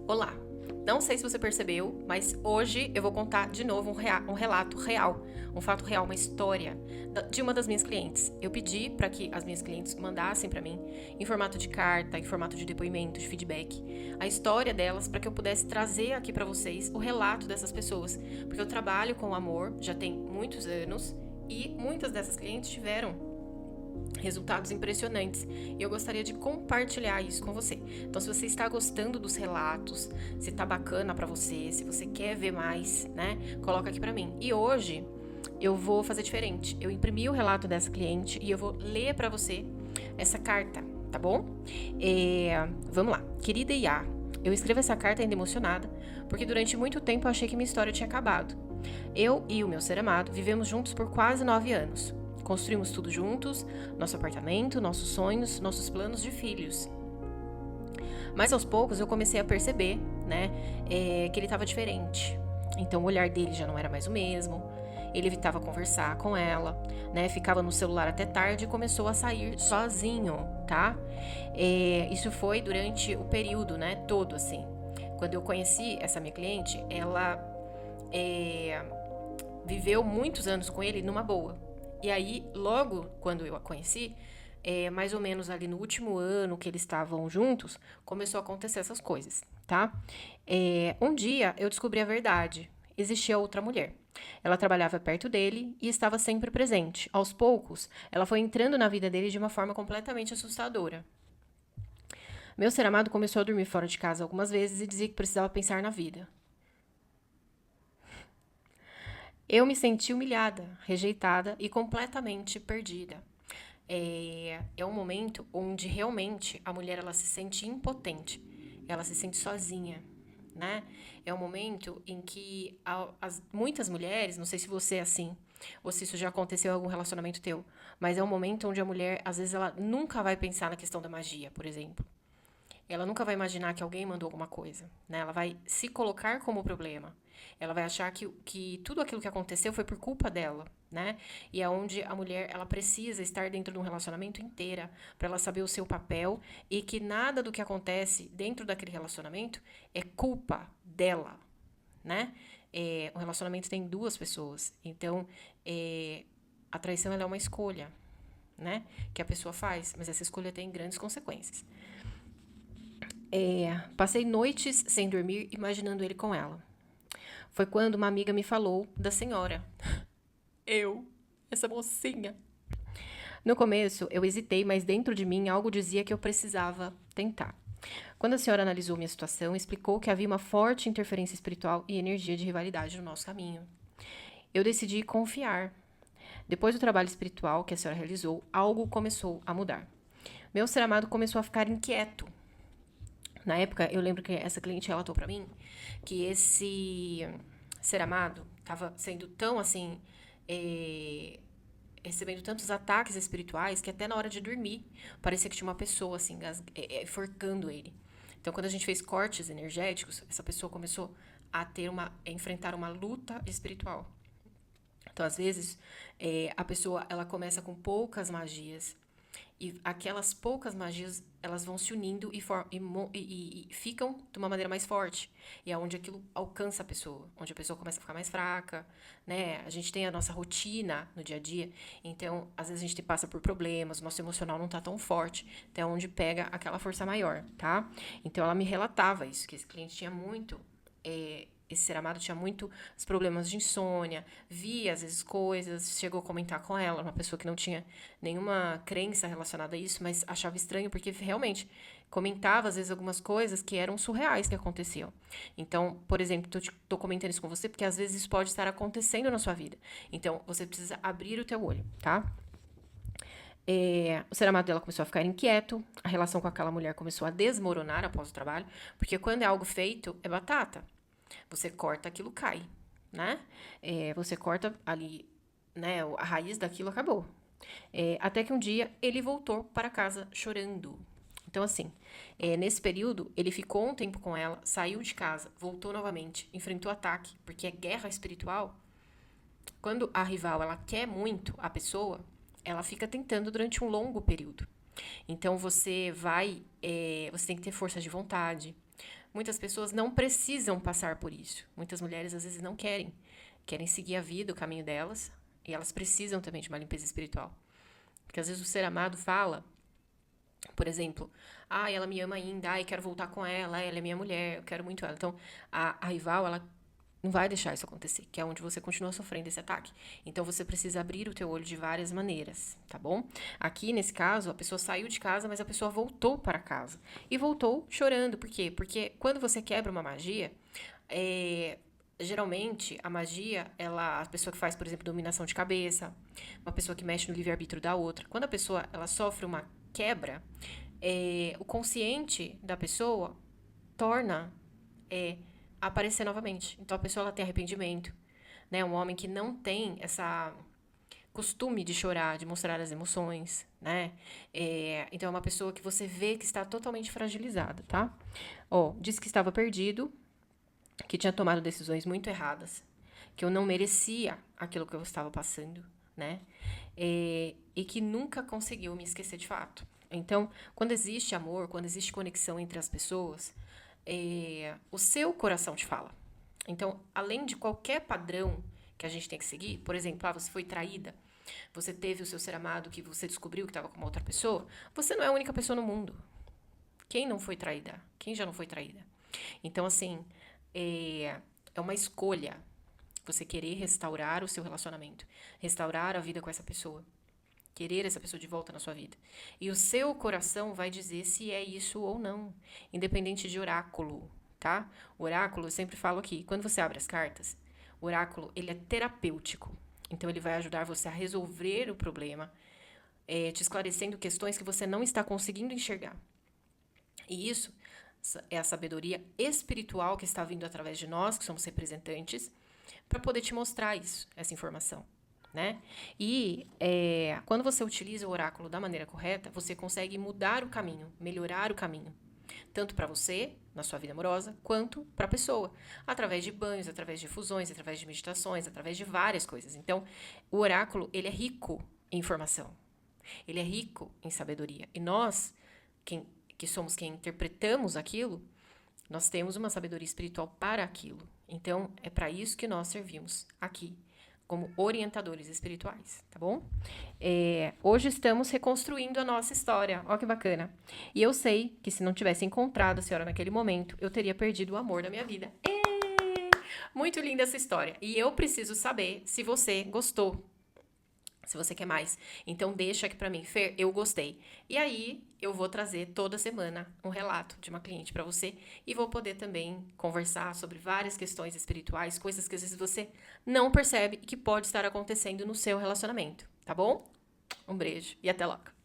Olá! Não sei se você percebeu, mas hoje eu vou contar de novo um relato real, um fato real, uma história de uma das minhas clientes. Eu pedi para que as minhas clientes mandassem para mim, em formato de carta, em formato de depoimento, de feedback, a história delas para que eu pudesse trazer aqui para vocês o relato dessas pessoas, porque eu trabalho com amor já tem muitos anos e muitas dessas clientes tiveram resultados impressionantes e eu gostaria de compartilhar isso com você. Então, se você está gostando dos relatos, se tá bacana para você, se você quer ver mais, né, coloca aqui para mim. E hoje eu vou fazer diferente. Eu imprimi o relato dessa cliente e eu vou ler para você essa carta, tá bom? Vamos lá. Querida Iá, eu escrevo essa carta ainda emocionada porque durante muito tempo eu achei que minha história tinha acabado. Eu e o meu ser amado vivemos juntos por quase 9 anos. Construímos tudo juntos, nosso apartamento, nossos sonhos, nossos planos de filhos. Mas aos poucos eu comecei a perceber, né, que ele estava diferente. Então o olhar dele já não era mais o mesmo. Ele evitava conversar com ela, né, ficava no celular até tarde e começou a sair sozinho, tá? Isso foi durante o período, né, todo assim. Quando eu conheci essa minha cliente, ela viveu muitos anos com ele numa boa. E aí, logo quando eu a conheci, mais ou menos ali no último ano que eles estavam juntos, começou a acontecer essas coisas, tá? Um dia eu descobri a verdade. Existia outra mulher. Ela trabalhava perto dele e estava sempre presente. Aos poucos, ela foi entrando na vida dele de uma forma completamente assustadora. Meu ser amado começou a dormir fora de casa algumas vezes e dizia que precisava pensar na vida. Eu me senti humilhada, rejeitada e completamente perdida. É um momento onde realmente a mulher ela se sente impotente, ela se sente sozinha, né? É um momento em que muitas mulheres, não sei se você é assim, ou se isso já aconteceu em algum relacionamento teu, mas é um momento onde a mulher, às vezes, ela nunca vai pensar na questão da magia, por exemplo. Ela nunca vai imaginar que alguém mandou alguma coisa, né? Ela vai se colocar como problema. Ela vai achar que tudo aquilo que aconteceu foi por culpa dela, né? E é onde a mulher, ela precisa estar dentro de um relacionamento inteira para ela saber o seu papel e que nada do que acontece dentro daquele relacionamento é culpa dela, né? O relacionamento tem duas pessoas, então a traição ela é uma escolha, né? Que a pessoa faz, mas essa escolha tem grandes consequências. Passei noites sem dormir imaginando ele com ela. Foi quando uma amiga me falou da senhora. Eu, essa mocinha. No começo, eu hesitei, mas dentro de mim algo dizia que eu precisava tentar. Quando a senhora analisou minha situação, explicou que havia uma forte interferência espiritual e energia de rivalidade no nosso caminho. Eu decidi confiar. Depois do trabalho espiritual que a senhora realizou, algo começou a mudar. Meu ser amado começou a ficar inquieto. Na época, eu lembro que essa cliente relatou pra mim que esse ser amado estava sendo tão assim, recebendo tantos ataques espirituais que até na hora de dormir parecia que tinha uma pessoa assim, enforcando ele. Então, quando a gente fez cortes energéticos, essa pessoa começou a enfrentar uma luta espiritual. Então, às vezes, a pessoa ela começa com poucas magias e aquelas poucas magias elas vão se unindo e ficam de uma maneira mais forte. E é onde aquilo alcança a pessoa, onde a pessoa começa a ficar mais fraca, né? A gente tem a nossa rotina no dia a dia, então às vezes a gente passa por problemas, o nosso emocional não tá tão forte, então é onde pega aquela força maior, tá? Então ela me relatava isso, que esse cliente tinha muito esse ser amado tinha muitos problemas de insônia, via às vezes coisas, chegou a comentar com ela, uma pessoa que não tinha nenhuma crença relacionada a isso, mas achava estranho porque realmente comentava às vezes algumas coisas que eram surreais que aconteciam. Então, por exemplo, tô comentando isso com você porque às vezes isso pode estar acontecendo na sua vida. Então, você precisa abrir o teu olho, tá? O ser amado dela começou a ficar inquieto, a relação com aquela mulher começou a desmoronar após o trabalho, porque quando é algo feito, é batata. Você corta, aquilo cai, né? Você corta ali, né? A raiz daquilo acabou. Até que um dia ele voltou para casa chorando. Então, assim, nesse período, ele ficou um tempo com ela, saiu de casa, voltou novamente, enfrentou ataque, porque é guerra espiritual. Quando a rival, ela quer muito a pessoa, ela fica tentando durante um longo período. Então, você tem que ter força de vontade, muitas pessoas não precisam passar por isso. Muitas mulheres, às vezes, não querem. Querem seguir a vida, o caminho delas, e elas precisam também de uma limpeza espiritual. Porque, às vezes, o ser amado fala, por exemplo, ela me ama ainda, quero voltar com ela é minha mulher, eu quero muito ela. Então, a rival, ela não vai deixar isso acontecer, que é onde você continua sofrendo esse ataque. Então, você precisa abrir o teu olho de várias maneiras, tá bom? Aqui, nesse caso, a pessoa saiu de casa, mas a pessoa voltou para casa. E voltou chorando. Por quê? Porque quando você quebra uma magia, geralmente, a magia, a pessoa que faz, por exemplo, dominação de cabeça, uma pessoa que mexe no livre-arbítrio da outra, quando a pessoa ela sofre uma quebra, o consciente da pessoa torna aparecer novamente. Então, a pessoa ela tem arrependimento, né? Um homem que não tem essa costume de chorar, de mostrar as emoções, né? Então, é uma pessoa que você vê que está totalmente fragilizada, tá? Disse que estava perdido, que tinha tomado decisões muito erradas, que eu não merecia aquilo que eu estava passando, né? E que nunca conseguiu me esquecer de fato. Então, quando existe amor, quando existe conexão entre as pessoas, o seu coração te fala. Então, além de qualquer padrão que a gente tem que seguir, por exemplo, você foi traída, você teve o seu ser amado que você descobriu que estava com uma outra pessoa, você não é a única pessoa no mundo. Quem não foi traída? Quem já não foi traída? Então, assim, é uma escolha você querer restaurar o seu relacionamento, restaurar a vida com essa pessoa, querer essa pessoa de volta na sua vida. E o seu coração vai dizer se é isso ou não, independente de oráculo, tá? O oráculo, eu sempre falo aqui, quando você abre as cartas, o oráculo, ele é terapêutico. Então, ele vai ajudar você a resolver o problema, te esclarecendo questões que você não está conseguindo enxergar. E isso é a sabedoria espiritual que está vindo através de nós, que somos representantes, para poder te mostrar isso, essa informação, né? E quando você utiliza o oráculo da maneira correta, você consegue mudar o caminho, melhorar o caminho, tanto para você, na sua vida amorosa, quanto para a pessoa, através de banhos, através de fusões, através de meditações, através de várias coisas. Então, o oráculo, ele é rico em informação, ele é rico em sabedoria. E nós, que somos quem interpretamos aquilo, nós temos uma sabedoria espiritual para aquilo. Então, é para isso que nós servimos aqui, como orientadores espirituais, tá bom? Hoje estamos reconstruindo a nossa história, ó que bacana. E eu sei que se não tivesse encontrado a senhora naquele momento, eu teria perdido o amor da minha vida. Muito linda essa história. E eu preciso saber se você gostou, se você quer mais. Então, deixa aqui pra mim, Fer, eu gostei. E aí, eu vou trazer toda semana um relato de uma cliente pra você e vou poder também conversar sobre várias questões espirituais, coisas que às vezes você não percebe e que pode estar acontecendo no seu relacionamento, tá bom? Um beijo e até logo.